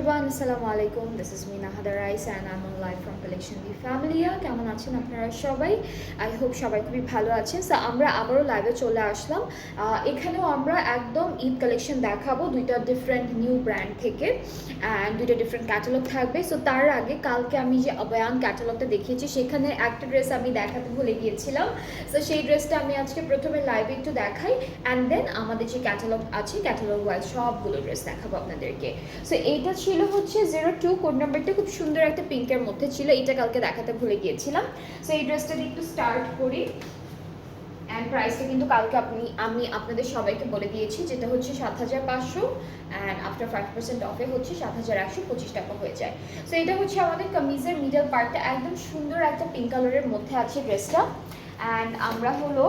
everyone, আসসালামু আলাইকুম। This is Mina Hadarais and I'm on live from Collection B Family. কেমন আছেন আপনারা সবাই? I hope সবাই খুবই ভালো আছেন। সো আমরা আবারও লাইভে চলে আসলাম। এখানেও আমরা একদম ঈদ কালেকশন দেখাবো দুইটা ডিফারেন্ট নিউ ব্র্যান্ড থেকে অ্যান্ড দুইটা ডিফারেন্ট ক্যাটালগ থাকবে। সো তার আগে কালকে আমি যে আবায়ান ক্যাটালগটা দেখিয়েছি সেখানে একটা ড্রেস আমি দেখাতে ভুলে গিয়েছিলাম। সো সেই ড্রেসটা আমি আজকে প্রথমে লাইভে একটু দেখাই অ্যান্ড দেন আমাদের যে ক্যাটালগ আছে ক্যাটালগ ওয়াইজ সবগুলো ড্রেস দেখাবো আপনাদেরকে। সো এইটা ছিল হচ্ছে 02 কোড নাম্বারটা খুব সুন্দর একটা পিঙ্কের মধ্যে ছিল, এটা কালকে দেখাতে ভুলে গিয়েছিলাম। সো এই ড্রেসটা দিয়ে একটু স্টার্ট করি অ্যান্ড প্রাইসটা কিন্তু কালকে আমি আপনাদের সবাইকে বলে দিয়েছি, যেটা হচ্ছে 7500 অ্যান্ড আফটার 5% অফে হচ্ছে 7125 টাকা হয়ে যায়। সো এটা হচ্ছে আমাদের কামিজের মিডল পার্টটা, একদম সুন্দর একটা পিঙ্ক কালারের মধ্যে আছে ড্রেসটা। অ্যান্ড আমরা হলো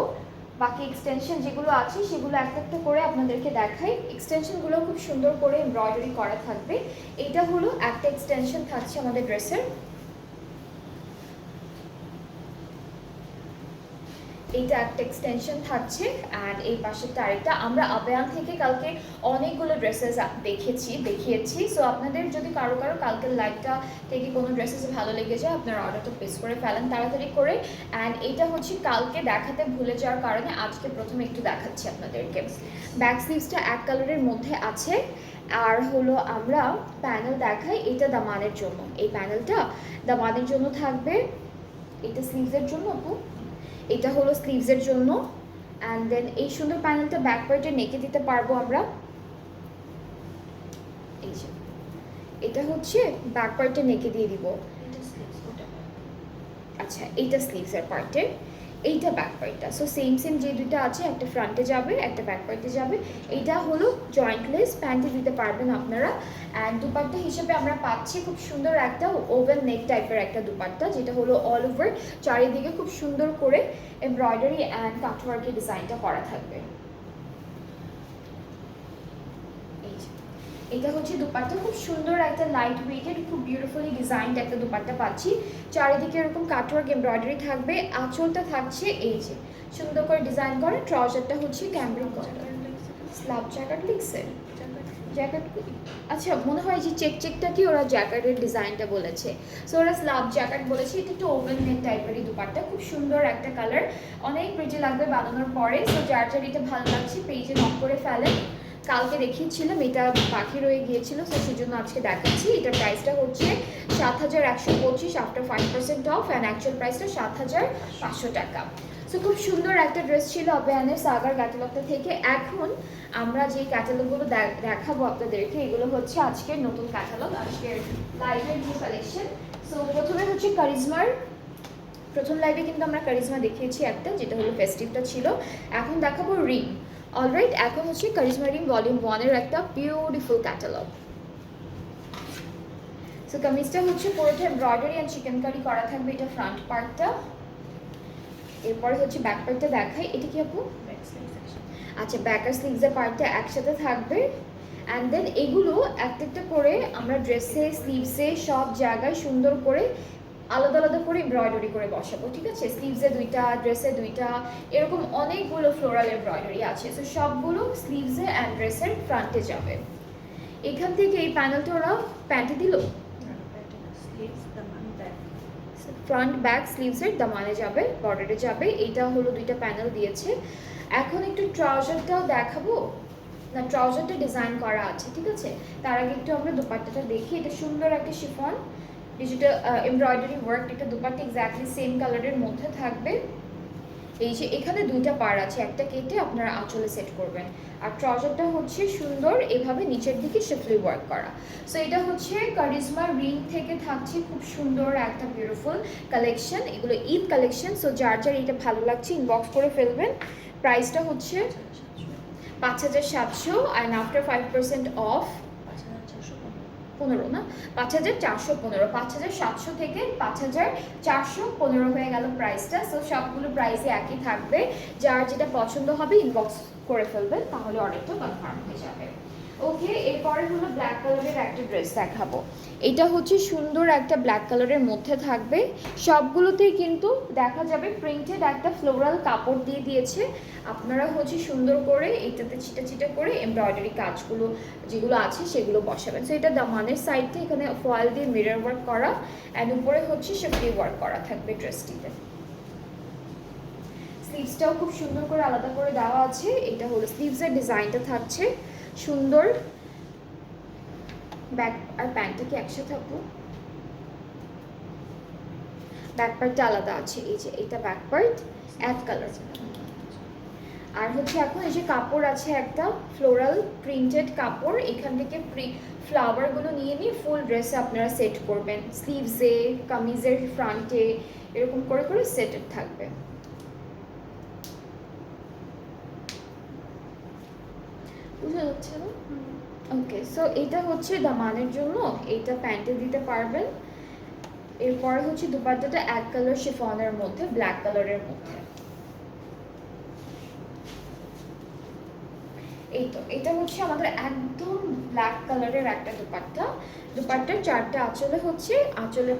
বাকি এক্সটেনশন যেগুলো আছে সেগুলো একটা একটা করে আপনাদেরকে দেখাই। এক্সটেনশনগুলো খুব সুন্দর করে এমব্রয়ডারি করা থাকবে। এটা হলো একটা এক্সটেনশন থাকছে আমাদের ড্রেসের, এইটা একটা এক্সটেনশন থাকছে অ্যান্ড এই পাশেরটা আরেকটা। আমরা আবায়ান থেকে কালকে অনেকগুলো ড্রেসেস দেখিয়েছি। সো আপনাদের যদি কারো কালকের লাইভটা থেকে কোনো ড্রেসেস ভালো লেগে যায় আপনারা অর্ডারটা প্লেস করে ফেলেন তাড়াতাড়ি করে। অ্যান্ড এটা হচ্ছে কালকে দেখাতে ভুলে যাওয়ার কারণে আজকে প্রথমে একটু দেখাচ্ছি আপনাদেরকে। ব্যাক স্লিভসটা এক কালারের মধ্যে আছে। আর হলো আমরা প্যানেল দেখাই, এটা দামানের জন্য, এই প্যানেলটা দামানের জন্য থাকবে। এটা স্লিভসের জন্য আপু, এটা হলো স্লিভসের জন্য। অ্যান্ড দেন এই সুন্দর প্যানেলটা ব্যাক পার্টে নেকে দিতে পারবো আমরা। এই যে এটা হচ্ছে ব্যাক পার্টে নেকে দিয়ে দিব। আচ্ছা এইটা স্লিভসের পার্টে, এইটা ব্যাক পার্টটা। সো সেম যে দুইটা আছে, একটা ফ্রন্টে যাবে একটা ব্যাক পার্টে যাবে। এইটা হলো জয়েন্টলেস, প্যান্টে দিতে পারবেন আপনারা। অ্যান্ড দুপাট্টা হিসেবে আমরা পাচ্ছি খুব সুন্দর একটা ওভেন নেক টাইপের একটা দুপাট্টা, যেটা হলো অল ওভার চারিদিকে খুব সুন্দর করে এমব্রয়ডারি অ্যান্ড কাটওয়ার্কের ডিজাইনটা করা থাকবে। এটা হচ্ছে দুপাট্টা, খুব সুন্দর একটা লাইট ওয়েটেড খুব বিউটিফুলি ডিজাইনড একটা দুপাট্টা পাচ্ছি। চারিদিকে এরকম কাটওয়ার্ক এমব্রয়ডারি থাকবে। আঁচলটা থাকছে এই যে সুন্দর করে ডিজাইন করে। ট্রাউজারটা হচ্ছে ক্যামব্রিক কটন, স্ল্যাব জ্যাকেট লিখছে, জ্যাকেট। আচ্ছা মনে হয় যে চেকটা কি ওরা জ্যাকেটের ডিজাইনটা বলেছে, সো ওরা স্ল্যাব জ্যাকেট বলেছে। এটা একটু ওভেন নেক টাইপেরই দুপাট্টা, খুব সুন্দর একটা কালার, অনেক প্রিটি লাগবে বানানোর পরে। সো যার এটা ভালো লাগছে পেজে নক করে ফেলেন। কালকে দেখিয়েছিলাম, এটা বাকি রয়ে গিয়েছিল, সো সেজন্য আজকে দেখাচ্ছি। এটার প্রাইসটা হচ্ছে 7125 আফটার 5% অফ অ্যান্ড অ্যাকচুয়াল প্রাইসটা 7500 টাকা। সো খুব সুন্দর একটা ড্রেস ছিল আবায়ানের সাগার ক্যাটালগটা থেকে। এখন আমরা যে ক্যাটালগুলো দেখাবো আপনাদেরকে, এগুলো হচ্ছে আজকের নতুন ক্যাটালগ, আজকের লাইভের নিউ কালেকশন। সো প্রথমে হচ্ছে কারিজমার, প্রথম লাইভে কিন্তু আমরা কারিজমা দেখিয়েছি একটা, যেটা হলো ফেস্টিভটা ছিল। এখন দেখাবো রিং। অলরাইট, এখন হচ্ছে কারিজমা রিং ভলিউম 1-এর একটা বিউটিফুল ক্যাটালগ। সো কামিজটা হচ্ছে পুরোটা এমব্রয়ডারি অ্যান্ড চিকেন কারি করা থাকবে, এটা ফ্রন্ট পার্টটা। এরপরে হচ্ছে ব্যাক পার্টটা দেখাই, এটা কি আপু? আচ্ছা ব্যাক আর স্লিভসের পার্টটা একসাথে থাকবে। অ্যান্ড দেন এগুলো একটা একটা করে আমরা ড্রেসে স্লিভসে সব জায়গায় সুন্দর করে আলাদা আলাদা করে এমব্রয়ডারি করে বসাবো, ঠিক আছে? স্লিভসে দুইটা, ড্রেসে দুইটা, এরকম অনেকগুলো ফ্লোরাল এমব্রয়ডারি আছে। সো সবগুলো স্লিভসে অ্যান্ড ড্রেসের ফ্রন্টে যাবে। এখান থেকে এই প্যানেলটা ওরা প্যান্টে দিল, ফ্রন্ট ব্যাক স্লিভসের দামানে যাবে, বর্ডারে যাবে। এইটা হলো দুইটা প্যানেল দিয়েছে। এখন একটু ট্রাউজারটাও দেখাবো না, ট্রাউজারটা ডিজাইন করা আছে, ঠিক আছে? তার আগে একটু আমরা দুপাট্টাটা দেখি। এটা সুন্দর একটা শিফন ডিজিটাল এমব্রয়ডারি ওয়ার্ক, এটা দুপাট্টা এক্স্যাক্টলি সেম কালারের মধ্যে থাকবে। এই যে এখানে দুইটা পার আছে, একটা কেটে আপনারা আঁচলে সেট করবেন। আর ট্রাউজারটা হচ্ছে সুন্দর এভাবে নিচের দিকে শিফলি ওয়ার্ক করা। সো এটা হচ্ছে কারিজমা রিং থেকে থাকছে খুব সুন্দর একটা বিউটিফুল কালেকশন, এগুলো ঈদ কালেকশন। সো যার এটা ভালো লাগছে ইনবক্স করে ফেলবেন। প্রাইসটা হচ্ছে 5700 অ্যান্ড আফটার 5% অফ 15 না, 5415, 5700 থেকে 5415 হয়ে গেল প্রাইসটা। সো সবগুলো প্রাইসে একই থাকবে, যার যেটা পছন্দ হবে ইনবক্স করে ফেলবেন, তাহলে অর্ডারটা কনফার্ম হয়ে যাবে। ওকে, এরপরে হলো ব্ল্যাক কালারের একটা ড্রেস দেখাবো। এটা হচ্ছে সুন্দর একটা ব্ল্যাক কালারের মধ্যে থাকবে, সবগুলোতেই কিন্তু দেখা যাবে প্রিন্টেড একটা ফ্লোরাল কাপড় দিয়ে দিয়েছে। আপনারা হচ্ছে সুন্দর করে এটাতে ছিটা ছিটা করে এমব্রয়ডারি কাজগুলো যেগুলো আছে সেগুলো বসাবেন। সো এটা দামানের সাইডে এখানে ফয়েল দিয়ে মিরর ওয়ার্ক করা, অ্যান্ড উপরে হচ্ছে শিফলি ওয়ার্ক করা থাকবে ড্রেসটিতে। স্লিভসটাও খুব সুন্দর করে আলাদা করে দেওয়া আছে। এটা হলো স্লিভসের ডিজাইনটা থাকছে সুন্দর। ব্যাক আর প্যান্টটা কি একসাথে থাকবো? ব্যাক পার্টটা আলাদা আছে, এই যে এটা ব্যাক পার্ট এক কালার। আর হচ্ছে এখন এই যে কাপড় আছে একটা ফ্লোরাল প্রিন্টেড কাপড়, এখান থেকে ফ্লাওয়ারগুলো নিয়ে ফুল ড্রেসে আপনারা সেট করবেন। স্লিভসে, কামিজের ফ্রন্টে এরকম করে করে সেটেড থাকবে। বুঝা যাচ্ছে না? ওকে, সো এটা হচ্ছে দামানের জন্য, এইটা প্যান্টে দিতে পারবেন। এরপরে হচ্ছে দুপাট্টাটা এক কালার শিফনের মধ্যে, ব্ল্যাক কালারের মধ্যে। এই তো এটা হচ্ছে আমাদের একদম ব্ল্যাক কালারের একটা দুপাট্টা। দুপাট্টার চারটা আঁচলে হচ্ছে, আঁচলের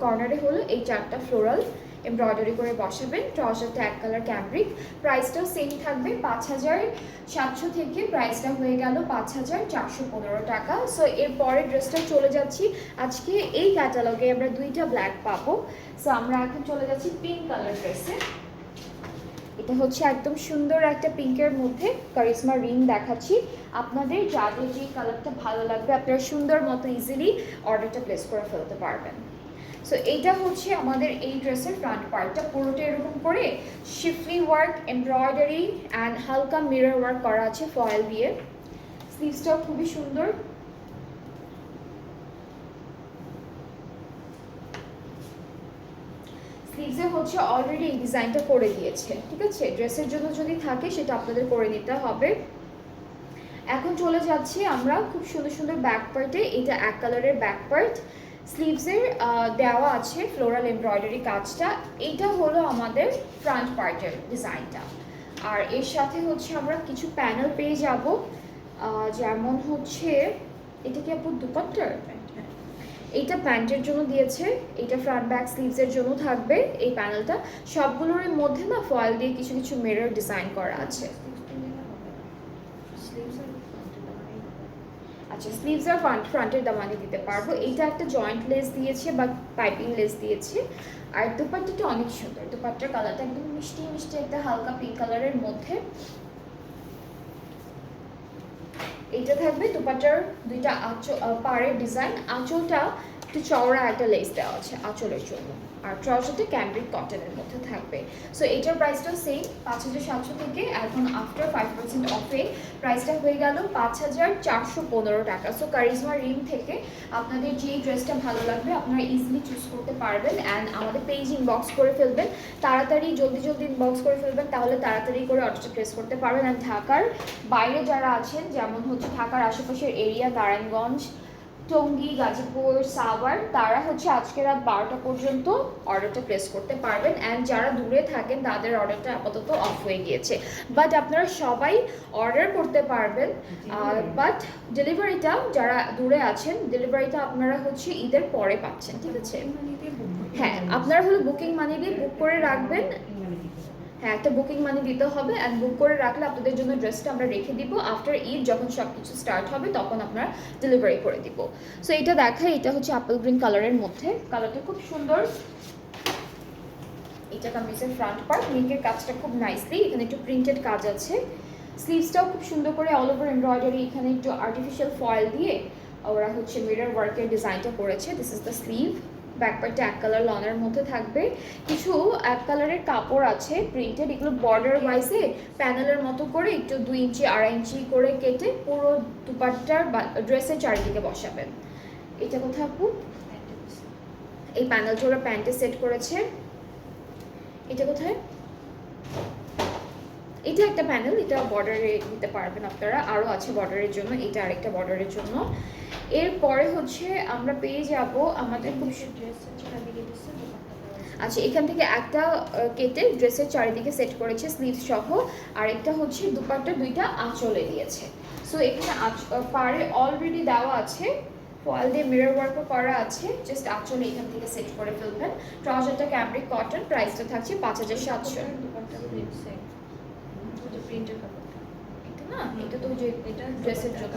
কর্নারে হলো এই চারটা ফ্লোরাল এমব্রয়ডারি করে বসাবেন। ট্রাউজারটা এক কালার ক্যামব্রিক। প্রাইসটাও সেম থাকবে 5700 থেকে প্রাইসটা হয়ে গেল 5415 টাকা। সো এরপরে ড্রেসটা চলে যাচ্ছি, আজকে এই ক্যাটালগে আমরা দুইটা ব্ল্যাক পাবো। সো আমরা এখন চলে যাচ্ছি পিঙ্ক কালার ড্রেসে। এটা হচ্ছে একদম সুন্দর একটা পিঙ্কের মধ্যে কারিশমা রিং দেখাচ্ছি। আপনাদের যাদের যে কালারটা ভালো লাগবে আপনারা সুন্দর মতো ইজিলি অর্ডারটা প্লেস করে ফেলতে পারবেন। সো এইটা হচ্ছে আমাদের এই ড্রেসের ফ্রন্ট পার্টটা, পুরোটা এরকম করে শিফলি ওয়ার্ক, এমব্রয়ডারি অ্যান্ড হালকা মিরর ওয়ার্ক করা আছে ফয়েল দিয়ে। স্লিভসটাও খুবই সুন্দর। স্লিভসে হচ্ছে অলরেডি এই ডিজাইনটা করে দিয়েছে, ঠিক আছে? ড্রেসের জন্য যদি থাকে সেটা আপনাদের করে নিতে হবে। এখন চলে যাচ্ছি আমরা খুব সুন্দর সুন্দর ব্যাক পার্টে। এটা এক কালারের ব্যাক পার্ট, স্লিভসের দেওয়া আছে ফ্লোরাল এমব্রয়ডারি কাজটা। এইটা হলো আমাদের ফ্রন্ট পার্টের ডিজাইনটা। আর এর সাথে হচ্ছে আমরা কিছু প্যানেল পেয়ে যাব, যেমন হচ্ছে এটা কি আপু দুপাট্টার? এইটা প্যান্টের জন্য দিয়েছে, এইটা ফ্রন্ট ব্যাক স্লিভসের জন্য থাকবে এই প্যানেলটা। সবগুলোর মধ্যে না ফয়েল দিয়ে কিছু কিছু মিরর ডিজাইন করা আছে। আচ্ছা, স্লিভস আর ফ্রন্টের দামানি দিতে পারবো। এইটা একটা জয়েন্ট লেস দিয়েছে বা পাইপিং লেস দিয়েছে। আর দুপাট্টাটা অনেক সুন্দর, দুপাট্টার কালারটা একদম মিষ্টি মিষ্টি একটা হালকা পিঙ্ক কালারের মধ্যে। এইটা থাকবে দুপাট্টার দুইটা পাড়ের ডিজাইন। আঁচলটা একটু চওড়া একটা লেস দেওয়া আছে আঁচলের জন্য। আর ট্রাউজারটা ক্যামব্রিক কটনের মধ্যে থাকবে। সো এইটার প্রাইসটাও সেম 5700 থেকে এখন আফটার 5% অফে প্রাইসটা হয়ে গেল 5415 টাকা। সো কারিশমা রিং থেকে আপনাদের যেই ড্রেসটা ভালো লাগবে আপনারা ইজিলি চুজ করতে পারবেন। অ্যান্ড আমাদের পেজ ইনবক্স করে ফেলবেন, তাড়াতাড়ি জলদি জলদি ইনবক্স করে ফেলবেন, তাহলে তাড়াতাড়ি করে অর্ডারটা প্লেস করতে পারবেন। অ্যান্ড ঢাকার বাইরে যারা আছেন, যেমন হচ্ছে ঢাকার আশেপাশের এরিয়া নারায়ণগঞ্জ, টঙ্গী, গাজীপুর, সাভার, তারা হচ্ছে আজকে রাত 12টা পর্যন্ত অর্ডারটা প্লেস করতে পারবেন। অ্যান্ড যারা দূরে থাকেন তাদের অর্ডারটা আপাতত অফ হয়ে গিয়েছে, বাট আপনারা সবাই অর্ডার করতে পারবেন। বাট ডেলিভারিটা যারা দূরে আছেন, ডেলিভারিটা আপনারা হচ্ছে ঈদের পরে পাচ্ছেন, ঠিক আছে? হ্যাঁ, আপনারা হলো বুকিং মানি দিয়ে বুক করে রাখবেন। হ্যাঁ, একটা বুকিং মানি দিতে হবে, অ্যান্ড বুক করে রাখলে আপনাদের জন্য ড্রেসটা আমরা রেখে দিব। আফটার ঈদ যখন সব কিছু স্টার্ট হবে তখন আপনারা ডেলিভারি করে দিব। সো এটা দেখায়, এটা হচ্ছে অ্যাপল গ্রিন কালারের মধ্যে, কালারটা খুব সুন্দর। এটা কামিজের ফ্রন্ট পার্ট, নেকের কাজটা খুব নাইসলি, এখানে একটু প্রিন্টেড কাজ আছে। স্লিভসটাও খুব সুন্দর করে অল ওভার এমব্রয়ডারি, এখানে একটু আর্টিফিশিয়াল ফয়েল দিয়ে ওরা হচ্ছে মিরর ওয়ার্কের ডিজাইনটা করেছে। This is the sleeve. Back পার্টটা এক কালার লনের মধ্যে থাকবে, কিছু এক কালারের কাপড় আছে প্রিন্টেড, এগুলো বর্ডার ওয়াইজে প্যানেলের মতো করে একটু 2 ইঞ্চি 2.5 ইঞ্চি করে কেটে পুরো দুপাট্টার ড্রেসের চারিদিকে বসাবেন। এটা কোথায় আপু? এই প্যানেলটা ওরা প্যান্টে সেট করেছে। এটা কোথায়? এটা একটা প্যানেল, এটা বর্ডারে দিতে পারবেন আপনারা, আরও আছে বর্ডারের জন্য, এটা আরেকটা বর্ডারের জন্য। এরপরে হচ্ছে আমরা পেয়ে যাব আমাদের আচ্ছা, এখান থেকে একটা কেটে ড্রেসের চারিদিকে সেট করেছে স্লিভস সহ, আর একটা হচ্ছে দুপাট্টা দুইটা আঁচলে দিয়েছে। সো সো এখানে পাড়ে অলরেডি দেওয়া আছে, ফয়েল দিয়ে মিরর ওয়ার্কও করা আছে, জাস্ট আঁচলে এখান থেকে সেট করে ফেলবেন। ট্রাউজারটা ক্যামব্রিক কটন, প্রাইসটা থাকছে 5700। এটা না, এটা তো যে এটা ড্রেসের জন্য,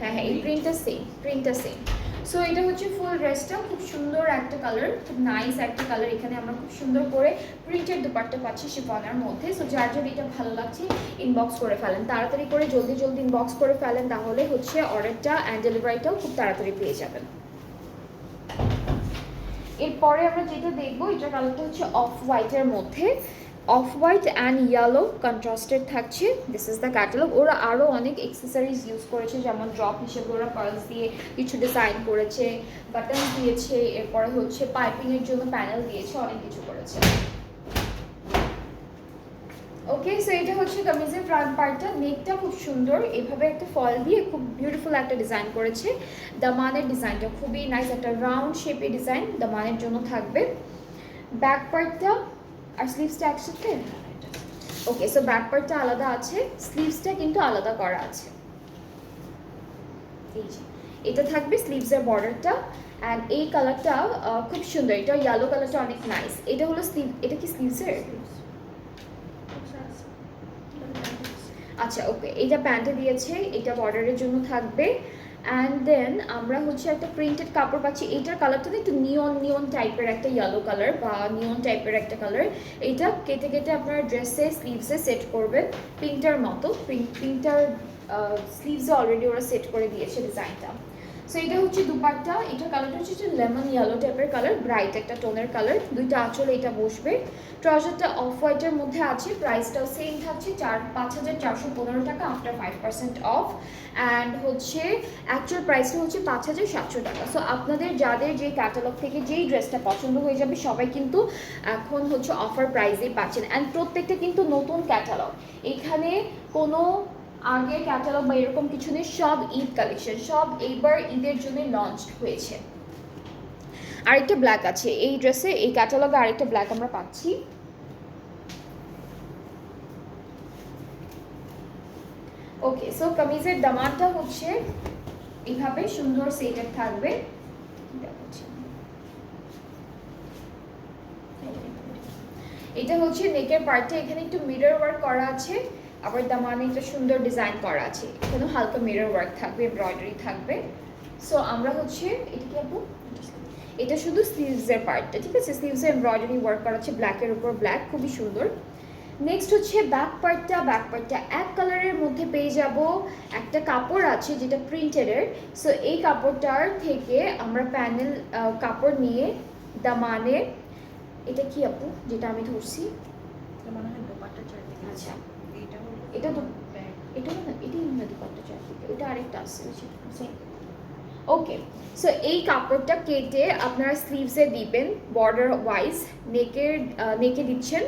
হ্যাঁ হ্যাঁ এই প্রিন্টটা সেম। সো এটা হচ্ছে ফুল ড্রেসটা, খুব সুন্দর একটা কালার, খুব নাইস একটা কালার। এখানে আমরা খুব সুন্দর করে প্রিন্টেড দুপাট্টা পাচ্ছি শিফনের মধ্যে। সো যার যার এটা ভালো লাগছে ইনবক্স করে ফেলেন, তাড়াতাড়ি করে জলদি ইনবক্স করে ফেলেন, তাহলে হচ্ছে অর্ডারটা অ্যান্ড ডেলিভারিটাও খুব তাড়াতাড়ি পেয়ে যাবেন। এরপরে আমরা যেটা দেখবো, এটা কালারটা হচ্ছে অফ হোয়াইটের মধ্যে, off white and yellow contrasted থাকছে। This is the catalogue. ওরা আরও অনেক এক্সেসরিজ ইউজ করেছে, যেমন ড্রপ হিসেবে ওরা পার্লস দিয়ে কিছু ডিজাইন করেছে, বাটন দিয়েছে, এরপরে হচ্ছে পাইপিংয়ের জন্য প্যানেল দিয়েছে, অনেক কিছু করেছে। ওকে, সো এটা হচ্ছে কামিজের ফ্রন্ট পার্টটা। নেকটা খুব সুন্দর, এভাবে একটা ফল দিয়ে খুব বিউটিফুল একটা ডিজাইন করেছে। দামানের ডিজাইনটা খুবই নাইস, একটা রাউন্ড শেপের ডিজাইন দামানের জন্য থাকবে। ব্যাক পার্টটা আর স্লিভসটা একসাথে, ওকে। সো ব্যাক পার্টটা আলাদা আছে, স্লিভসটা কিন্তু আলাদা করা আছে। এই যে এটা থাকবে স্লিভসের বর্ডারটা, অ্যান্ড এই কালারটা খুব সুন্দর, এটা ইয়েলো কালারটা অনেক নাইস। এটা হলো স্লিভ, এটা কি স্লিভসের? আচ্ছা ওকে, এইটা প্যান্টে দিয়েছে, এটা বর্ডারের জন্য থাকবে। অ্যান্ড দেন আমরা হচ্ছে একটা প্রিন্টেড কাপড় পাচ্ছি। এইটার কালারটা না একটু নিয়ন টাইপের একটা ইয়েলো কালার বা নিয়ন টাইপের একটা কালার। এইটা কেটে কেটে আপনার ড্রেসে স্লিভসে সেট করবেন প্রিন্টার মতো। প্রিন্টার স্লিভসে অলরেডি ওরা সেট করে দিয়েছে ডিজাইনটা। সো এটা হচ্ছে দুপাট্টা, এটার কালারটা হচ্ছে লেমন ইয়েলো টাইপের কালার, ব্রাইট একটা টোনের কালার। দুইটা আঁচলে এটা বসবে। ট্রাউজারটা অফ হোয়াইটের মধ্যে আছে, প্রাইসটাও সেম থাকছে 5415 টাকা আফটার 5% অফ। অ্যান্ড হচ্ছে অ্যাকচুয়াল প্রাইসটা হচ্ছে 5700 টাকা। সো আপনাদের যাদের যে ক্যাটালগ থেকে যেই ড্রেসটা পছন্দ হয়ে যাবে সবাই কিন্তু এখন হচ্ছে অফার প্রাইসেই পাচ্ছেন। অ্যান্ড প্রত্যেকটা কিন্তু নতুন ক্যাটালগ, এখানে কোনো আগে ক্যাটালগ বা এরকম কিছু নেই, সব ঈদ কালেকশন, সব এইবার ঈদের জন্য লঞ্চ হয়েছে। আরেকটা ব্ল্যাক আছে এই ড্রেসে, এই ক্যাটালগে আরেকটা ব্ল্যাক আমরা পাচ্ছি। ওকে, সো কামিজের দামানটা হচ্ছে এইভাবে সুন্দর সেটেড থাকবে। এটা হচ্ছে নেকের পার্টটা, এখানে একটু মিরর ওয়ার্ক করা আছে, আবার দামানে একটা সুন্দর ডিজাইন করা আছে, এখানেও হালকা মিরর ওয়ার্ক থাকবে, এমব্রয়ডারি থাকবে। সো আমরা হচ্ছে এটা কি আপু, এটা শুধু স্লিভসের পার্টটা, ঠিক আছে। স্লিভসে এমব্রয়ডারি ওয়ার্ক করা আছে, ব্ল্যাকের উপর ব্ল্যাক, খুবই সুন্দর। নেক্সট হচ্ছে ব্যাক পার্টটা এক কালারের মধ্যে পেয়ে যাব। একটা কাপড় আছে যেটা প্রিন্টেডের। সো এই কাপড়টার থেকে আমরা প্যানেল কাপড় নিয়ে দামানে, এটা কি আপু যেটা আমি ধরছি, আচ্ছা এটা তো এটা না, এটাই মনে হয় দুপাট্টা চারদিকে, এটা আরেকটা আছে ওকে। সো এই কাপড়টা কেটে আপনারা স্লিভসে দিবেন বর্ডার ওয়াইজ, নেকে দিচ্ছেন,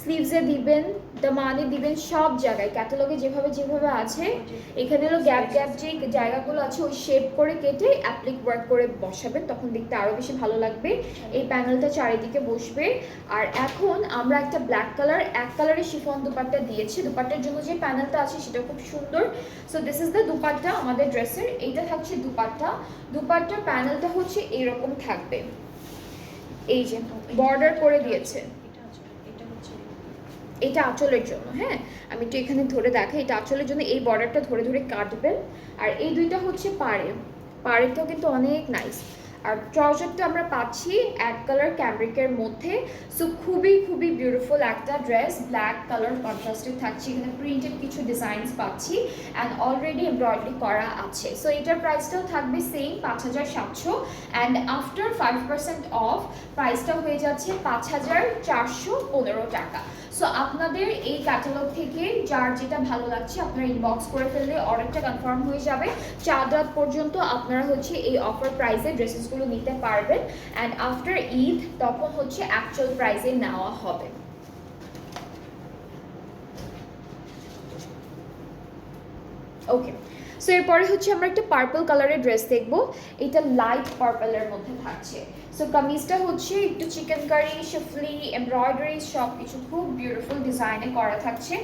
স্লিভসে দিবেন, দামানে দিবেন, সব জায়গায় ক্যাটালগে যেভাবে আছে এখানে হলো গ্যাপ যে জায়গাগুলো আছে ওই শেপ করে কেটে অ্যাপ্লিক ওয়ার্ক করে বসাবেন, তখন দেখতে আরও বেশি ভালো লাগবে। এই প্যানেলটা চারিদিকে বসবে। আর এখন আমরা একটা ব্ল্যাক কালার, এক কালারের শিফন দুপাট্টা দিয়েছি। দুপাট্টার জন্য যে প্যানেলটা আছে সেটা খুব সুন্দর। So this is the dupatta আমাদের ড্রেসের, এইটা থাকছে দুপাট্টার প্যানেলটা হচ্ছে এরকম থাকবে, এই যে বর্ডার করে দিয়েছে। এটা আঁচলের জন্য, হ্যাঁ আমি একটু এখানে ধরে দেখাই, এটা আঁচলের জন্য এই বর্ডারটা ধরে কাটবেন। আর এই দুইটা হচ্ছে পাড়েরটাও কিন্তু অনেক নাইস। আর ট্রাউজারটা আমরা পাচ্ছি এক কালার ক্যামব্রিকের মধ্যে। সো খুবই বিউটিফুল একটা ড্রেস, ব্ল্যাক কালার কন্ট্রাস্টে থাকছে, এখানে প্রিন্টেড কিছু ডিজাইনস পাচ্ছি অ্যান্ড অলরেডি এমব্রয়ডারি করা আছে। সো এটার প্রাইসটাও থাকবে সেম 5700, অ্যান্ড আফটার 5% অফ প্রাইসটা হয়ে যাচ্ছে 5415 টাকা। সো আপনাদের এই ক্যাটালগ থেকে যার যেটা ভালো লাগছে আপনারা ইনবক্স করে ফেললে অর্ডারটা কনফার্ম হয়ে যাবে। 4 রাত পর্যন্ত আপনারা হচ্ছে এই অফার প্রাইসে ড্রেসেসগুলো নিতে পারবেন, অ্যান্ড আফটার ঈদ তখন হচ্ছে অ্যাকচুয়াল প্রাইসে নেওয়া হবে। ওকে, সো সো এরপরে হচ্ছে আমরা একটা পার্পল কালারের ড্রেস দেখবো, এটা লাইট পার্পলের মধ্যে থাকছে। সো কামিজটা হচ্ছে একটু চিকেন কারি, শিফলি, এমব্রয়ডারি সব কিছু খুব বিউটিফুল ডিজাইনে করা থাকছে।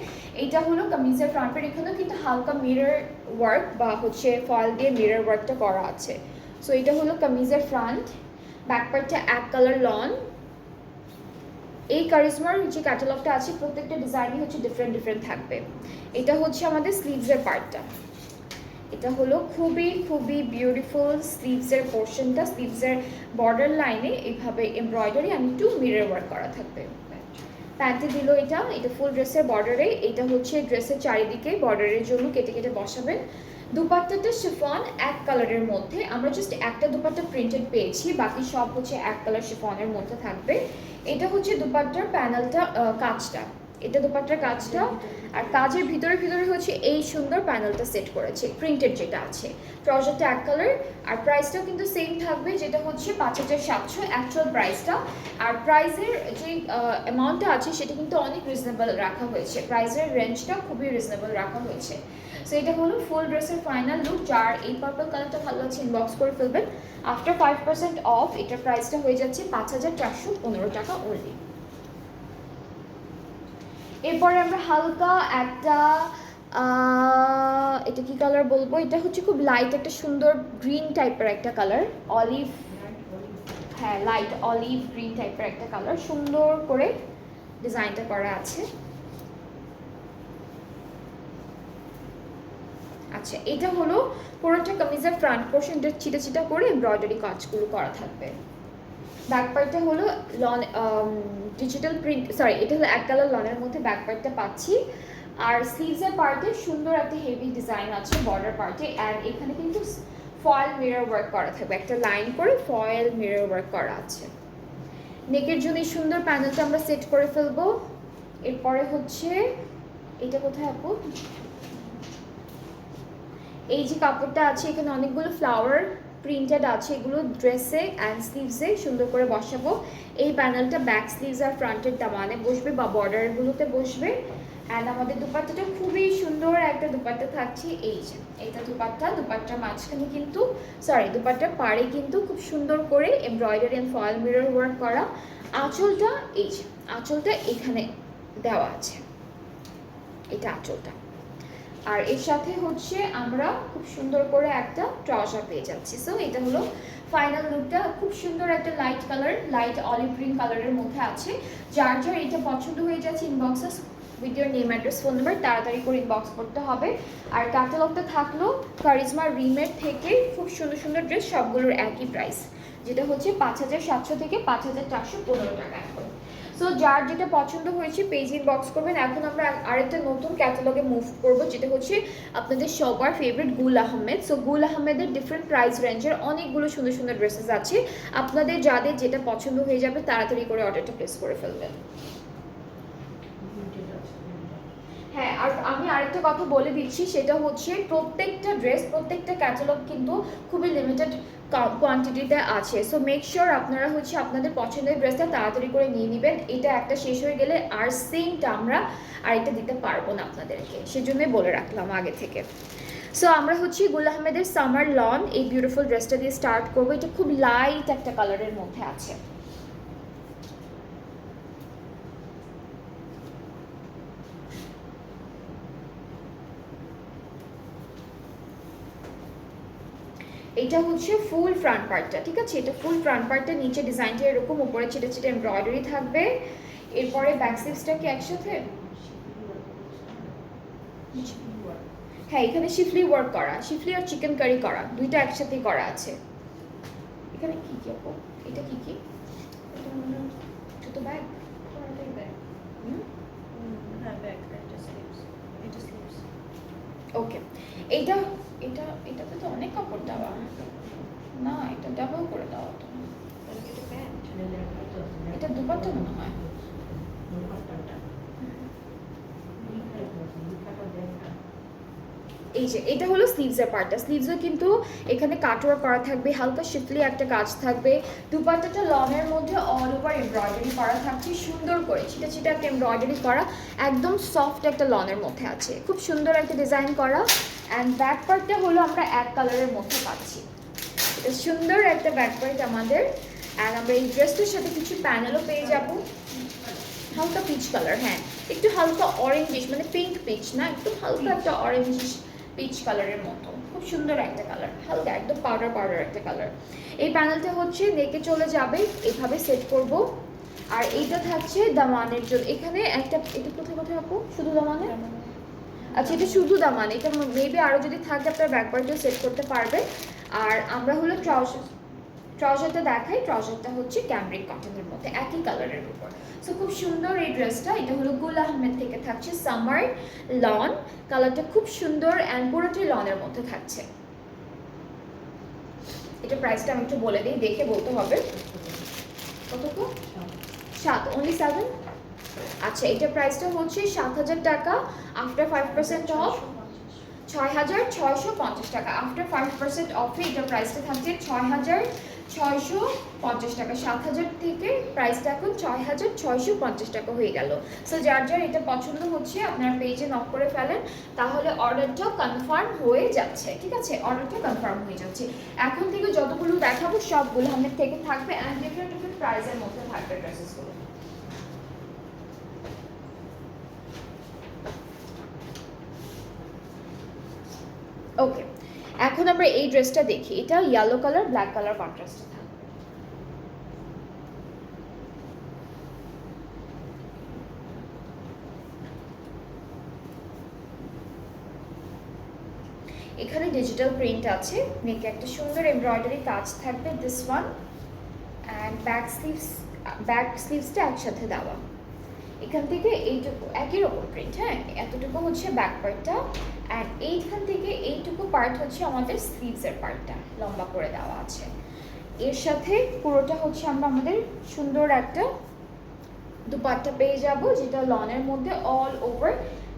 এইটা হলো কামিজের ফ্রন্ট পার্ট, এখানেও কিন্তু হালকা মিরর ওয়ার্ক বা হচ্ছে ফয়েল দিয়ে মিরর ওয়ার্কটা করা আছে। সো এটা হলো কামিজের ফ্রন্ট, ব্যাক পার্টটা এক কালার লন। এই কারিজমার যে ক্যাটালগটা আছে প্রত্যেকটা ডিজাইনই হচ্ছে ডিফারেন্ট ডিফারেন্ট থাকবে। এটা হচ্ছে আমাদের স্লিভসের পার্টটা, এটা হলো খুবই খুবই বিউটিফুল স্লিভসের পোর্শনটা। স্লিভসের বর্ডার লাইনে এইভাবে এমব্রয়ডারি আর একটু মিরর ওয়ার্ক করা থাকবে। প্যান্টে দিল এটা, এটা ফুল ড্রেসের বর্ডারে, এটা হচ্ছে ড্রেসের চারিদিকে বর্ডারের জন্য কেটে কেটে বসাবেন। দুপাট্টাটা শিফন এক কালারের মধ্যে, আমরা জাস্ট একটা দুপাট্টা প্রিন্টেড পেয়েছি, বাকি সব হচ্ছে এক কালার শিফনের মধ্যে থাকবে। এটা হচ্ছে দুপাট্টার প্যানেলটা, কাজটা, এটা দুপাট্টার কাজটা। আর কাজের ভিতরে ভিতরে হচ্ছে এই সুন্দর প্যানেলটা সেট করেছে প্রিন্টেড যেটা আছে। ট্রাউজারটা এক কালার, আর প্রাইসটাও কিন্তু সেম থাকবে, যেটা হচ্ছে 5700 অ্যাকচুয়াল প্রাইসটা। আর প্রাইসের যে অ্যামাউন্টটা আছে সেটা কিন্তু অনেক রিজনেবল রাখা হয়েছে, প্রাইসের রেঞ্জটা খুবই রিজনেবল রাখা হয়েছে। সো এটা হলো ফুল ড্রেসের ফাইনাল লুক। যার এই পার্পল কালারটা ভালো লাগছে ইনবক্স করে ফেলবেন। আফটার 5% অফ এটার প্রাইসটা হয়ে যাচ্ছে 5415 টাকা অনলি। এরপরে আমরা হালকা একটা এটা কি কালার বলবো, এটা হচ্ছে খুব লাইট একটা সুন্দর গ্রিন টাইপের একটা কালার, অলিভ, হ্যাঁ লাইট অলিভ গ্রিন টাইপের একটা কালার, সুন্দর করে ডিজাইনটা করা আছে। আচ্ছা এটা হলো পুরোটা কামিজের ফ্রন্ট পোর্শনটা চিটা চিটা করে এমব্রয়ডারি কাজগুলো করা থাকবে। ব্যাক পার্টটা হলো লন ডিজিটাল প্রিন্ট, সরি এটা হলো এক কালার লনের মধ্যে ব্যাক পার্টটা পাচ্ছি। আর স্লিভসের পার্টে সুন্দর একটা হেভি ডিজাইন আছে বর্ডার পার্টে, অ্যান্ড এখানে কিন্তু ফয়েল মিরর ওয়ার্ক করা থাকবে, একটা লাইন করে ফয়েল মিরর ওয়ার্ক করা আছে। নেকের জন্য এই সুন্দর প্যানেলটা আমরা সেট করে ফেলবো। এরপরে হচ্ছে এটা কোথায় আপু, এই যে কাপড়টা আছে এখানে অনেকগুলো ফ্লাওয়ার প্রিন্টেড আছে, এগুলো ড্রেসে অ্যান্ড স্লিভসে সুন্দর করে বসাবো। এই প্যানেলটা ব্যাক স্লিভস আর ফ্রন্টের দামানে বসবে বা বর্ডারগুলোতে বসবে। অ্যান্ড আমাদের দুপাট্টাটা খুবই সুন্দর একটা দুপাট্টা থাকছে, এই যে এটা দুপাট্টা, দুপাট্টার মাঝখানে কিন্তু সরি দুপাট্টার পাড়ে কিন্তু খুব সুন্দর করে embroidery and foil mirror work করা। আঁচলটা এই যে আঁচলটা এখানে দেওয়া আছে, এটা আঁচলটা। আর এর সাথে হচ্ছে আমরা খুব সুন্দর করে একটা ট্রাউজার পেয়ে যাচ্ছি। সো এটা হলো ফাইনাল লুকটা, খুব সুন্দর একটা light colour, light olive green কালারের মধ্যে আছে। যার যার এটা পছন্দ হয়ে যাচ্ছে ইনবক্সে with your name address phone number তাড়াতাড়ি করে ইনবক্স করতে হবে। আর ক্যাটালগটা থাকলো কারিজমা রিমেড থেকে, খুব সুন্দর সুন্দর ড্রেস সবগুলোর একই প্রাইস, যেটা হচ্ছে 5700 থেকে 5415 টাকা এখন। সো যার যেটা পছন্দ হয়েছে পেজ ইনবক্স করবেন। এখন আমরা আরেকটা নতুন ক্যাটালগে মুভ করব, যেটা হচ্ছে আপনাদের সবার ফেভারিট গুল আহমেদ। সো গুল আহমেদের ডিফারেন্ট প্রাইস রেঞ্জের অনেকগুলো সুন্দর সুন্দর ড্রেসেস আছে, আপনাদের যাদের যেটা পছন্দ হয়ে যাবে তাড়াতাড়ি করে অর্ডারটা প্লেস করে ফেলবেন। হ্যাঁ, আর আমি আরেকটা কথা বলে দিচ্ছি, সেটা হচ্ছে প্রত্যেকটা ড্রেস প্রত্যেকটা ক্যাটালগ কিন্তু খুবই লিমিটেড কোয়ান্টিটিতে আছে। সো মেক শিওর আপনারা হচ্ছে আপনাদের পছন্দের ড্রেসটা তাড়াতাড়ি করে নিয়ে নেবেন, এটা একটা শেষ হয়ে গেলে আর সেমটা আমরা আরেকটা দিতে পারবো না আপনাদেরকে, সেজন্যই বলে রাখলাম আগে থেকে। সো আমরা হচ্ছে গুল আহমেদের সামার লন এই বিউটিফুল ড্রেসটা দিয়ে স্টার্ট করবো। এটা খুব লাইট একটা কালারের মধ্যে আছে। এটা হচ্ছে ফুল ফ্রন্ট পার্টটা, ঠিক আছে, এটা ফুল ফ্রন্ট পার্টটা, নিচে ডিজাইনটা এরকম, উপরে ছিটে ছিটে এমব্রয়ডারি থাকবে। এরপরে ব্যাক স্লিভসটা কি একসাথে, হ্যাঁ এখানে শিফলি ওয়ার্ক করা, শিফলি আর চিকেন কারি করা দুইটা একসাথেই করা আছে। এখানে কি কি আপু, এটা কি কি, এটা মনে হয় ছোট ব্যাগ, ওকে। এইটা এটা এটাতে তো অনেক কাপড় দেওয়া না, এটা ডাবল করে দেওয়া তো, এটা দুপাট্টা মনে হয়। এই যে এটা হলো স্লিভসের পার্টটা, স্লিভসও কিন্তু এখানে কাটওয়ার্ক করা থাকবে, হালকা শিফলি একটা কাজ থাকবে। দুপাট্টাটা লনের মধ্যে অল ওভার এমব্রয়ডারি করা থাকছে, সুন্দর করে ছিটা ছিটা একটা এমব্রয়ডারি করা, একদম সফট একটা লনের মধ্যে আছে, খুব সুন্দর একটা ডিজাইন করা। অ্যান্ড ব্যাক পার্টটা হলো আমরা এক কালারের মধ্যে পাচ্ছি। এটা সুন্দর একটা ব্যাক পার্ট আমাদের। অ্যান্ড আমরা এই ড্রেসটার সাথে কিছু প্যানেলও পেয়ে যাব, হালকা পিচ কালার, হ্যাঁ একটু হালকা অরেঞ্জিশ, মানে পিঙ্ক পিচ না, একটু হালকা একটা অরেঞ্জিশ পিচ কালারের মতো, খুব সুন্দর একটা কালার, হালকা একদম পাউডার পাউডার একটা কালার। এই প্যানেলটা হচ্ছে নেকে চলে যাবে, এভাবে সেট করব। আর এইটা থাকছে দামানের জন্য, এখানে একটা, এটা কোথায় কোথায় আপু, শুধু দামানে? আচ্ছা এটা শুধু দামান, এটা মেবি আরও যদি থাকে আপনার ব্যাক পার্টও সেট করতে পারবে। আর আমরা হলো ট্রাউজারটা দেখাই, ট্রাউজারটা হচ্ছে ক্যামব্রিক কটনের মধ্যে একই কালারের উপর। সো খুব সুন্দর এই ড্রেসটা, এটা হলো গুল আহমেদ থেকে থাকছে সামার লন, কালারটা খুব সুন্দর অ্যান্ড পুরোটাই লনের মধ্যে থাকছে। এটা প্রাইসটা আমি একটু বলে দিই, দেখে বলতে হবে। কত? 7, অনলি 7। আচ্ছা এটার প্রাইসটা হচ্ছে 7,000 টাকা, আফটার 5% অফ 6,650 টাকা। আফটার 5% অফে এটার প্রাইসটা থাকছে 6,650 টাকা। 7,000 থেকে প্রাইসটা এখন 6,650 টাকা হয়ে গেল। সো যার যার এটা পছন্দ হচ্ছে আপনার পেজে নক করে ফেলেন, তাহলে অর্ডারটা কনফার্ম হয়ে যাচ্ছে। ঠিক আছে, অর্ডারটা কনফার্ম হয়ে যাচ্ছে। এখন থেকে যতগুলো দেখাবো সবগুলো আমাদের থেকে থাকবে অ্যান্ড ডিফারেন্ট ডিফারেন্ট প্রাইসের মধ্যে থাকবে ড্রেসেসগুলো। ওকে, এখন আমরা এই ড্রেসটা দেখি, এটা ইয়েলো কালার ব্ল্যাক কালার কন্ট্রাস্টে থাকবে। এখানে ডিজিটাল প্রিন্ট আছে, নেকে একটা সুন্দর এমব্রয়ডারি কাজ থাকবে, দিস ওয়ান। অ্যান্ড ব্যাক স্লিভসটা একসাথে দেওয়া। এখান থেকে এইটুকু একই রকম প্রিন্ট, হ্যাঁ এতটুকু হচ্ছে ব্যাক পার্টটা, অ্যান্ড এইখান থেকে এইটুকু পার্ট হচ্ছে আমাদের স্লিভসের পার্টটা লম্বা করে দেওয়া আছে। এর সাথে পুরোটা হচ্ছে আমরা আমাদের সুন্দর একটা দুপাট্টা পেয়ে যাব, যেটা লনের মধ্যে অল ওভার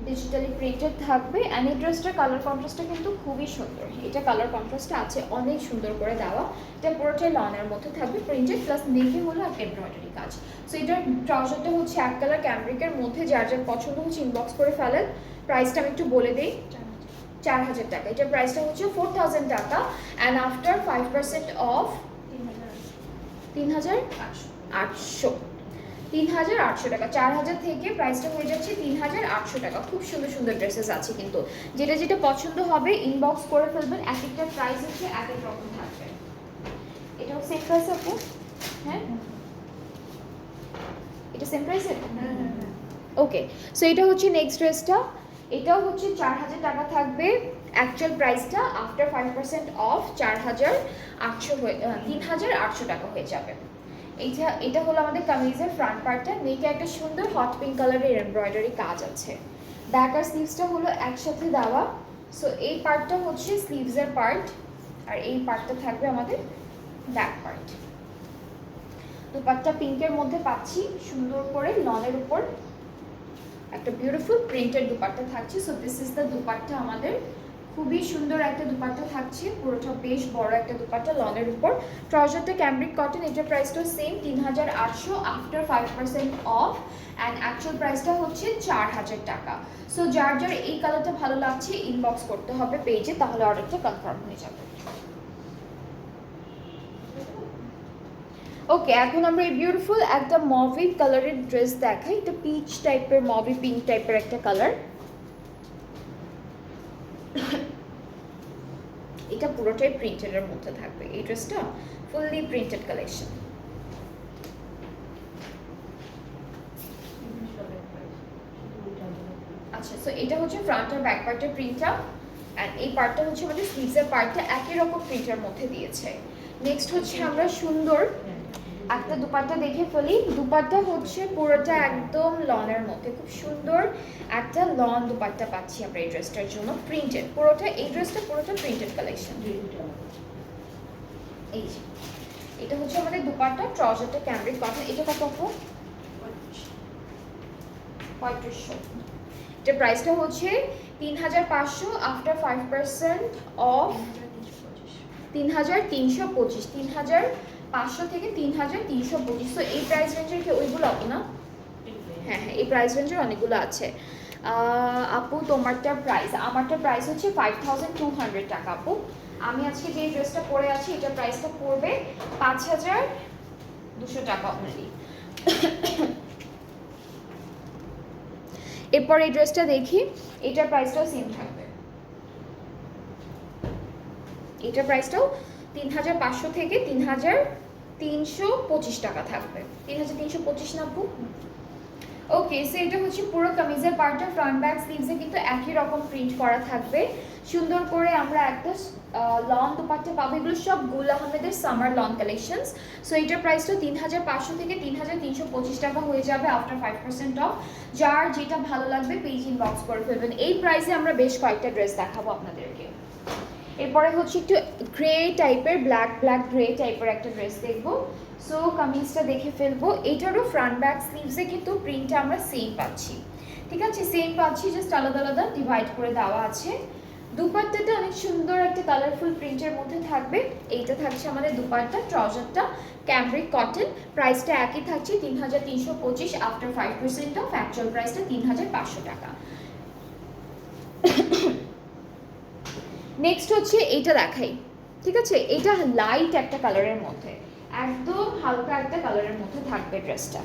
ডিজিটালি প্রিন্টেড থাকবে। অ্যান্ড এই ড্রেসটার কালার কন্ট্রাস্টটা কিন্তু খুবই সুন্দর, এটা কালার কন্ট্রাস্টটা আছে অনেক সুন্দর করে দেওয়া। এটা পুরোটাই লনের মধ্যে থাকবে প্রিন্টেড, প্লাস নেকে হলো একটা এমব্রয়ডারি কাজ। সো এটার ট্রাউজারটা হচ্ছে এক কালার ক্যামব্রিকের মধ্যে, যার যার পছন্দ হচ্ছে ইনবক্স করে ফেলেন। প্রাইসটা আমি একটু বলে দিই, 4,000 টাকা। এটার প্রাইসটা হচ্ছে 4,000 টাকা, অ্যান্ড আফটার 5% অফ 3,800 3,800 টাকা। 4,000 থেকে প্রাইসটা হয়ে যাচ্ছে 3,800 টাকা। খুব সুন্দর সুন্দর ড্রেসেস আছে কিন্তু, যেটা যেটা পছন্দ হবে ইনবক্স করে ফেলবেন। এক একটা প্রাইস হচ্ছে এক এক রকম থাকবে। এটাও সেম প্রাইস আপু? হ্যাঁ এটা সেম প্রাইসে। ওকে, সো এটা হচ্ছে নেক্সট ড্রেসটা, এটাও হচ্ছে 4,000 টাকা থাকবে। অ্যাকচুয়াল প্রাইসটা আফটার 5% অফ 3,800 টাকা হয়ে যাবে। এটা হলো আমাদের কামিজের ফ্রন্ট পার্টটা, নেকে একটা সুন্দর হট পিঙ্ক কালারের এমব্রয়ডারি কাজ আছে। ব্যাক আর স্লিভসটা হলো একসাথে দেওয়া। সো এই পার্টটা হচ্ছে স্লিভসের পার্ট, আর এই পার্টটা থাকবে আমাদের ব্যাক পার্ট। দুপাট্টা পিঙ্কের মধ্যে পাচ্ছি সুন্দর করে লনের উপর একটা বিউটিফুল প্রিন্টেড দুপাট্টা থাকছে। So this is the dupatta আমাদের, খুবই সুন্দর একটা দুপাট্টা থাকছে, পুরোটা বেশ বড় একটা দুপাট্টা লনের উপর। ট্রাউজারটা ক্যামব্রিক কটন, এটার প্রাইসটা same 3,800 after 5% of, and actual প্রাইসটা হচ্ছে 4,000 টাকা। সো যার যার এই কালারটা ভালো লাগছে ইনবক্স করতে হবে পেজে, তাহলে অর্ডারটা কনফার্ম হয়ে যাবে। ওকে, এখন আমরা এই বিউটিফুল একটা মভি কালারের ড্রেস দেখাই। এটা পিচ টাইপের, মভি পিঙ্ক টাইপের একটা কালার। এটা পুরোটাই প্রিন্টেডের মধ্যে থাকবে। এই ড্রেসটা ফুললি প্রিন্টেড কালেকশন। আচ্ছা, সো এটা হচ্ছে ফ্রন্ট আর ব্যাক পার্টের প্রিন্টটা, অ্যান্ড এই পার্টটা হচ্ছে আমাদের স্লিভসের পার্টটা একই রকম প্রিন্টের মধ্যে দিয়েছে। নেক্সট হচ্ছে আমরা সুন্দর একটা দুপাট্টা দেখে ফেলি। দুপাট্টা হচ্ছে পুরোটা একদম লনের মধ্যে, খুব সুন্দর একটা লন দুপাট্টা পাচ্ছি আমরা এই ড্রেসটার জন্য, প্রিন্টেড পুরোটা। এই ড্রেসটা পুরোটা প্রিন্টেড কালেকশন। এই যে এটা হচ্ছে আমাদের দুপাট্টা, ট্রাউজারটা ক্যামব্রিক কটন। এটা কত আপু? 3500। এটার প্রাইসটা হচ্ছে 3,500 আফটার 5% অফ 3,325। 3,500 থেকে 3,325। তো এই প্রাইস রেঞ্জের কি ওইগুলো আপু না? হ্যাঁ হ্যাঁ, এই প্রাইস রেঞ্জের অনেকগুলো আছে। আপু তোমারটার প্রাইস, আমারটার প্রাইস হচ্ছে 5200 টাকা আপু। আমি আজকে যে ড্রেসটা পরে আছি এটার প্রাইসটা পড়বে 5200 টাকা অনলি। এরপর এই ড্রেসটা দেখি, এটার প্রাইসটাও সেম থাকবে, এটার প্রাইসটাও 3500 থেকে 3325 টাকা থাকবে। 3325 না আপু? ওকে, সো এটা হচ্ছে পুরো কামিজের পার্টটা, ফ্রন্ট ব্যাক স্লিভসে কিন্তু একই রকম প্রিন্ট করা থাকবে। সুন্দর করে আমরা একটা লং দুপাট্টা পাবো, এগুলো সব গুল আহমেদের সামার লং কালেকশনস। সো এটার প্রাইসটা 3500 থেকে 3325 টাকা হয়ে যাবে আফটার 5% অফ। যার যেটা ভালো লাগবে পেজ ইনবক্স করে ফেলবেন। এই প্রাইসে আমরা বেশ কয়েকটা ড্রেস দেখাবো আপনাদেরকে। এরপরে হচ্ছে একটু গ্রে টাইপের, ব্ল্যাক গ্রে টাইপের একটা ড্রেস দেখবো। সো কামিজটা দেখে ফেলবো। এইটারও ফ্রন্ট ব্যাক স্লিভসে কিন্তু প্রিন্টটা আমরা সেম পাচ্ছি, ঠিক আছে, সেম পাচ্ছি, জাস্ট আলাদা আলাদা ডিভাইড করে দেওয়া আছে। দুপাট্টাটা অনেক সুন্দর একটা কালারফুল প্রিন্টের মধ্যে থাকবে। এইটা থাকছে আমাদের দুপাট্টা, ট্রাউজারটা ক্যামব্রিক কটন, প্রাইসটা একই থাকছে 3325 আফটার 5% অফ, অ্যাকচুয়াল প্রাইসটা 3500 টাকা। নেক্সট হচ্ছে এইটা দেখাই, ঠিক আছে, এটা লাইট একটা কালারের মধ্যে, একদম হালকা একটা কালারের মধ্যে থাকবে ড্রেসটা।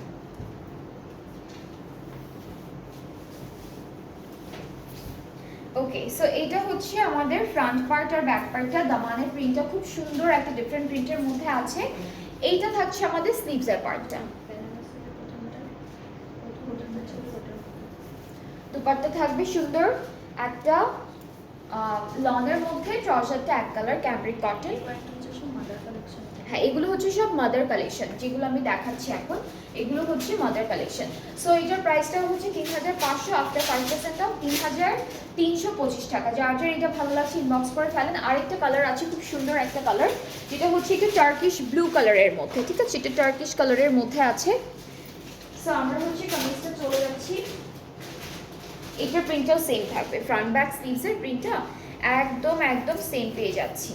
ওকে, সো এটা হচ্ছে আমাদের ফ্রন্ট পার্ট আর ব্যাক পার্টটা, দামানের প্রিন্টটা খুব সুন্দর একটা ডিফারেন্ট প্রিন্টের মধ্যে আছে। এইটা থাকছে আমাদের স্লিভসের পার্টটা। দুপাট্টা থাকবে সুন্দর একটা লনের মধ্যে, ট্রাউজারটা এক কালার ক্যামব্রিক কটন। হ্যাঁ, এগুলো হচ্ছে সব মাদার কালেকশন, যেগুলো আমি দেখাচ্ছি এখন এগুলো হচ্ছে মাদার কালেকশন। সো এটার প্রাইসটা হচ্ছে 3500 আফটার 5% অফ 3325 টাকা। যার যার এটা ভালো লাগছে ইনবক্স করে ফেলেন। আরেকটা কালার আছে খুব সুন্দর একটা কালার, যেটা হচ্ছে একটু টার্কিশ ব্লু কালারের মধ্যে, ঠিক আছে, এটা টার্কিশ কালারের মধ্যে আছে। সো আমরা হচ্ছে কামিজটা চলে যাচ্ছি, এটার প্রিন্টটাও সেম থাকবে, ফ্রন্ট ব্যাক স্লিভসের প্রিন্টটা একদম সেম পেয়ে যাচ্ছি।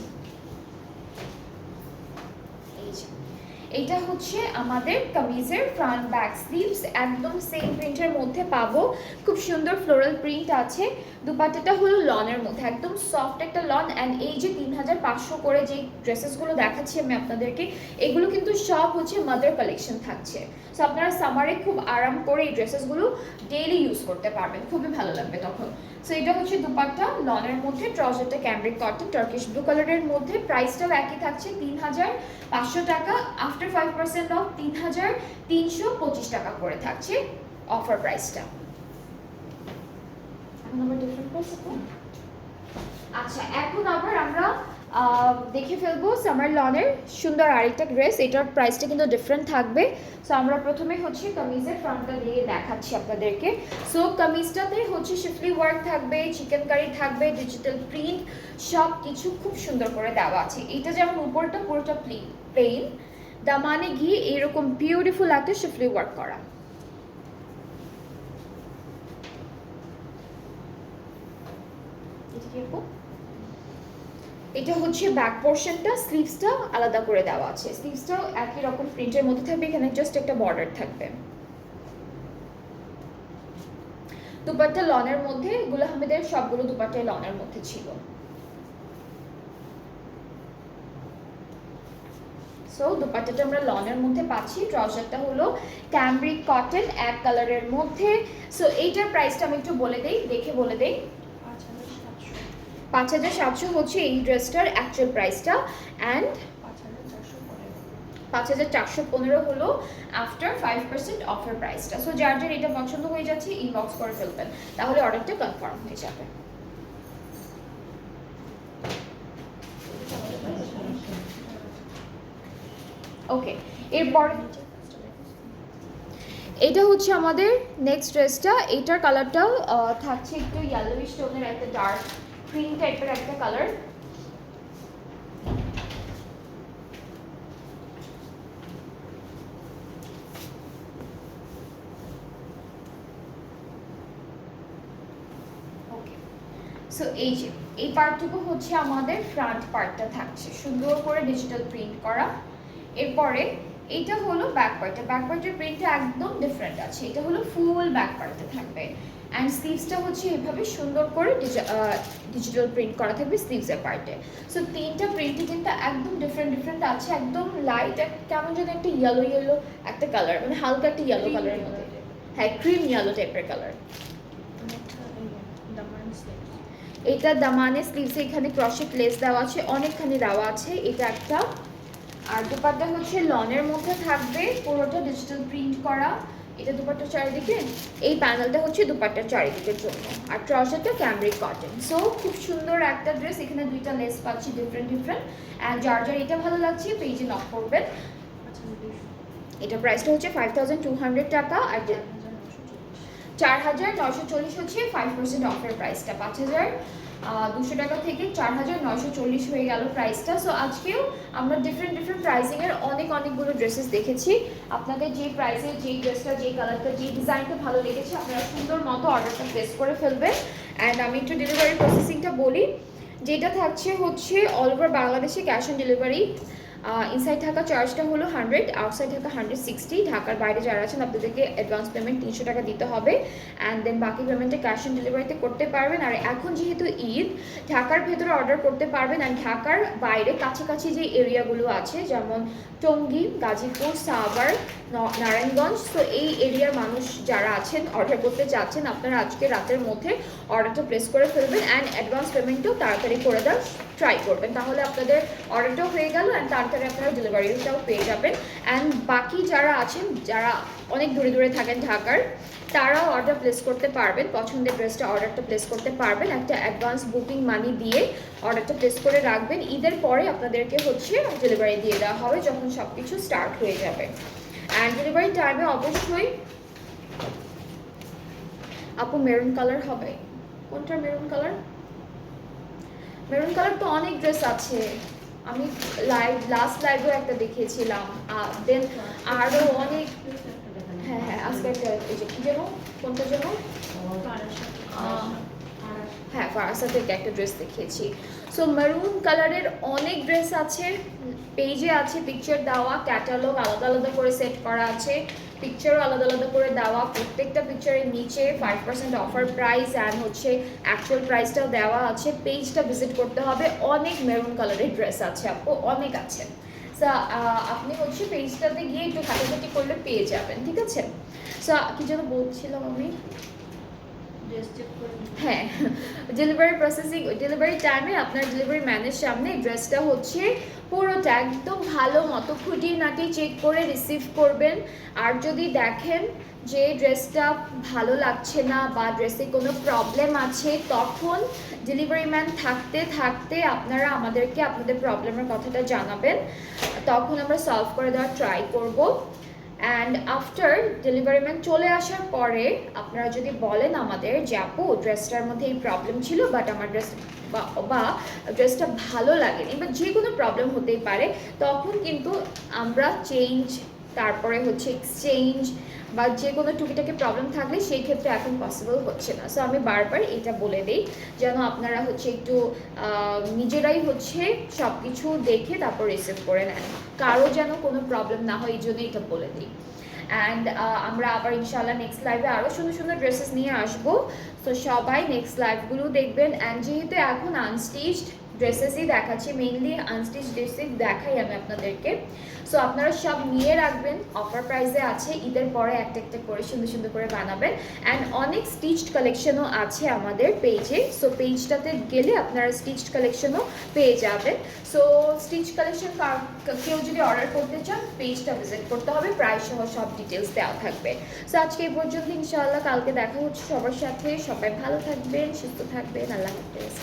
এটা হচ্ছে আমাদের কামিজের ফ্রন্ট ব্যাক স্লিভস, একদম সেম প্রিন্টের মধ্যে পাবো, খুব সুন্দর ফ্লোরাল প্রিন্ট আছে। দুপাট্টাটা হলো লনের মধ্যে, একদম সফট একটা লন। অ্যান্ড এই যে 3500 করে যে ড্রেসেসগুলো দেখাচ্ছি আমি আপনাদেরকে, এগুলো কিন্তু সব হচ্ছে মাদার কালেকশন থাকছে। সো আপনারা সামারে খুব আরাম করে এই ড্রেসেসগুলো ডেইলি ইউজ করতে পারবেন, খুবই ভালো লাগবে তখন। সো এটা হচ্ছে দুপাট্টা লনের মধ্যে, ট্রাউজারটা ক্যামব্রিক কটন টার্কিশ ব্লু কালারের মধ্যে, প্রাইসটাও একই থাকছে 3500 টাকা, আফটার 5% অফ 3325 টাকা করে থাকছে অফার প্রাইসটা। এখন আবার ডিফারেন্ট প্রাইস। আচ্ছা, এখন আবার আমরা দেখে ফেলবো সামার লনের সুন্দর আরেকটা ড্রেস, এটার প্রাইসটা কিন্তু ডিফারেন্ট থাকবে। সো আমরা প্রথমে হচ্ছে কামিজের ফ্রন্টটা দিয়ে দেখাচ্ছি আপনাদেরকে। সো কামিজটাতে হচ্ছে শিফলি ওয়ার্ক থাকবে, চিকেন কারি থাকবে, ডিজিটাল প্রিন্ট, সব কিছু খুব সুন্দর করে দেওয়া আছে। এটা যেমন উপরটা পুরোটা প্লেন, দামানে গিয়ে এরকম বিউটিফুল একটা শিফলি ওয়ার্ক করা। এটা হচ্ছে ব্যাক পোর্শনটা, স্লিভসটা আলাদা করে দেওয়া আছে, স্লিভসটাও একই রকম প্রিন্টের মধ্যে থাকবে, এখানে জাস্ট একটা বর্ডার থাকবে। দুপাট্টা লনের মধ্যে, গুল আহমেদের সবগুলো দুপাট্টা লনের মধ্যে ছিল। সো দুপাট্টাটা আমরা লনের মধ্যে পাচ্ছি, ট্রাউজারটা হলো ক্যামব্রিক কটন এক কালারের মধ্যে। সো এইটার প্রাইসটা আমি একটু বলে দেই, দেখে বলে দেই। 5700 হচ্ছে এই ড্রেসটার অ্যাকচুয়াল প্রাইসটা, অ্যান্ড 5415 হলো আফটার 5% অফার প্রাইসটা। সো যার যার এটা পছন্দ হয়ে যাচ্ছে ইনবক্স করে ফেলবেন, তাহলে অর্ডারটা কনফার্ম হয়ে যাবে। ওকে, এরপর এটা হচ্ছে আমাদের নেক্সট ড্রেসটা, এটার কালারটাও থাকছে একটু ইয়েলোইশ টোনের, একটা ডার্ক ক্রিম টাইপের একটা কালার। সো এই যে এই পার্টটুকু হচ্ছে আমাদের ফ্রন্ট পার্টটা থাকছে সুন্দর করে ডিজিটাল প্রিন্ট করা। এরপরে এটা হলো ব্যাক পার্টে, ব্যাক পার্টের প্রিন্টটা একদম ডিফারেন্ট আছে, এটা হলো ফুল ব্যাক পার্টে থাকবে অ্যান্ড স্লিভসটা হচ্ছে এভাবে সুন্দর করে ডিজিটাল প্রিন্ট করা থাকবে স্লিভসের পার্টে। সো তিনটা প্রিন্টই কিন্তু একদম ডিফারেন্ট আছে, একদম লাইট কেমন যেন একটা ইয়েলো ইয়েলো একটা কালার, মানে হালকা একটা ইয়েলো কালারের মধ্যে, হ্যাঁ ক্রিম ইয়েলো টাইপের কালার। এটা দামানে স্লিভসে এখানে ক্রশেট লেস দেওয়া আছে, অনেকখানি দেওয়া আছে, এটা একটা। আর দুপাট্টা হচ্ছে লনের মধ্যে থাকবে, পুরোটা ডিজিটাল প্রিন্ট করা, এটা দুপাট্টার চারিদিকে, এই প্যানেলটা হচ্ছে দুপাট্টার চারিদিকের জন্য, আর ট্রাউজারটা ক্যামব্রিক কটন। সো খুব সুন্দর একটা ড্রেস, এখানে দুইটা লেস পাচ্ছি ডিফারেন্ট অ্যান্ড যার যার এটা ভালো লাগছে পেজে নক করবেন। এটা প্রাইসটা হচ্ছে 5200 টাকা, আর 4940 হচ্ছে 5% অফার প্রাইসটা, 5200 টাকা থেকে 4940 হয়ে গেল প্রাইসটা। সো আজকেও আমরা ডিফারেন্ট প্রাইসিংয়ের অনেকগুলো ড্রেসেস দেখেছি। আপনাদের যে প্রাইসে যেই ড্রেসটা, যেই কালারটা, যেই ডিজাইনটা ভালো লেগেছে আপনারা সুন্দর মতো অর্ডারটা প্লেস করে ফেলবেন। অ্যান্ড আমি একটু ডেলিভারি প্রসেসিংটা বলি, যেটা থাকছে হচ্ছে অল ওভার বাংলাদেশে ক্যাশ অন ডেলিভারি। ইনসাইড থাকা চার্জটা হলো 100, আউটসাইড থাকা 160। ঢাকার বাইরে যারা আছেন আপনাদেরকে অ্যাডভান্স পেমেন্ট 300 টাকা দিতে হবে, অ্যান্ড দেন বাকি পেমেন্টটা ক্যাশ অন ডেলিভারিতে করতে পারবেন। আর এখন যেহেতু ঈদ, ঢাকার ভেতরে অর্ডার করতে পারবেন, অ্যান্ড ঢাকার বাইরে কাছাকাছি যে এরিয়াগুলো আছে যেমন টঙ্গী, গাজীপুর, সাভার, নারায়ণগঞ্জ, তো এই এরিয়ার মানুষ যারা আছেন অর্ডার করতে চাচ্ছেন, আপনারা আজকে রাতের মধ্যে অর্ডারটা প্লেস করে ফেলবেন অ্যান্ড অ্যাডভান্স পেমেন্টও তাড়াতাড়ি করে দেওয়ার ট্রাই করবেন, তাহলে আপনাদের অর্ডারটাও হয়ে গেল অ্যান্ড তাড়াতাড়ি আপনারা ডেলিভারিটাও পেয়ে যাবেন। অ্যান্ড বাকি যারা আছেন, যারা অনেক দূরে থাকেন ঢাকার, তারাও অর্ডার প্লেস করতে পারবেন, পছন্দের ড্রেসটা অর্ডারটা প্লেস করতে পারবেন, একটা অ্যাডভান্স বুকিং মানি দিয়ে অর্ডারটা প্লেস করে রাখবেন। ঈদের পরে আপনাদেরকে হচ্ছে ডেলিভারি দিয়ে দেওয়া হবে যখন সব কিছু স্টার্ট হয়ে যাবে। অ্যান্ড ডেলিভারি টাইমে অবশ্যই আপু মেরুন কালার হবে, কোনটা মেরুন কালার? মেরুন কালার তো অনেক ড্রেস আছে, আমি লাস্ট লাইভেও একটা দেখিয়েছিলাম, দেন আরও অনেক, হ্যাঁ আজকে একটা এই যে কি যেন, কোনটা যেন, হ্যাঁ ফারাসা থেকে একটা ড্রেস দেখিয়েছি। সো মেরুন কালারের অনেক ড্রেস আছে, পেজে আছে পিকচার দেওয়া, ক্যাটালগ আলাদা করে সেট করা আছে, পিকচারও আলাদা করে দেওয়া, প্রত্যেকটা পিকচারের নিচে 5% অফার প্রাইস অ্যান্ড হচ্ছে অ্যাকচুয়াল প্রাইসটাও দেওয়া আছে। পেজটা ভিজিট করতে হবে, অনেক মেরুন কালারের ড্রেস আছে আপু, অনেক আছে। সো আপনি হচ্ছে পেজটাতে গিয়ে একটু ঘাটাঘাটি করলে পেয়ে যাবেন, ঠিক আছে? সো কি যেন বলছিলাম আমি, হ্যাঁ ডেলিভারি প্রসেসিং, ডেলিভারি টাইমে আপনার ডেলিভারি ম্যানের সামনে ড্রেসটা হচ্ছে পুরোটা একদম ভালো মতো খুঁটিনাটি চেক করে রিসিভ করবেন। আর যদি দেখেন যে ড্রেসটা ভালো লাগছে না বা ড্রেসে কোনো প্রবলেম আছে, তখন ডেলিভারি ম্যান থাকতে আপনারা আমাদেরকে আপনাদের প্রবলেমের কথাটা জানাবেন, তখন আমরা সলভ করে দেওয়ার ট্রাই করব। অ্যান্ড আফটার ডেলিভারি ম্যান চলে আসার পরে আপনারা যদি বলেন আমাদের যে আপু ড্রেসটার মধ্যে এই প্রবলেম ছিল বাট আমার ড্রেস বা ড্রেসটা ভালো লাগেনি বা যে কোনো প্রবলেম হতেই পারে, তখন কিন্তু আমরা চেঞ্জ, তারপরে হচ্ছে এক্সচেঞ্জ বা যে কোনো টুকিটাকি প্রবলেম থাকলে সেই ক্ষেত্রে এখন পসিবল হচ্ছে না। সো আমি বারবার এটা বলে দিই যেন আপনারা হচ্ছে একটু নিজেরাই হচ্ছে সব কিছু দেখে তারপর রিসিভ করে নেন, কারো যেন কোনো প্রবলেম না হয় এই জন্য এটা বলে দিই। অ্যান্ড আমরা আবার ইনশাল্লাহ নেক্সট লাইভে আরও সুন্দর ড্রেসেস নিয়ে আসবো। তো সবাই নেক্সট লাইভগুলো দেখবেন। অ্যান্ড যেহেতু এখন আনস্টিচড ড্রেসেসই দেখাচ্ছি, মেইনলি আনস্টিচ ড্রেসই দেখাই আমি আপনাদেরকে, সো আপনারা সব নিয়ে রাখবেন, অফার প্রাইসে আছে, ঈদের পরে একটা করে সুন্দর করে বানাবেন। অ্যান্ড অনেক স্টিচড কালেকশনও আছে আমাদের পেজে, সো পেজটাতে গেলে আপনারা স্টিচড কালেকশনও পেয়ে যাবেন। সো স্টিচ কালেকশন কেউ যদি অর্ডার করতে চান পেজটা ভিজিট করতে হবে, প্রাইস সহ সব ডিটেলস দেওয়া থাকবে। সো আজকে এই পর্যন্ত, ইনশাআল্লাহ কালকে দেখা হচ্ছে সবার সাথে। সবাই ভালো থাকবেন, সুস্থ থাকবেন, আল্লাহ হাফেজ।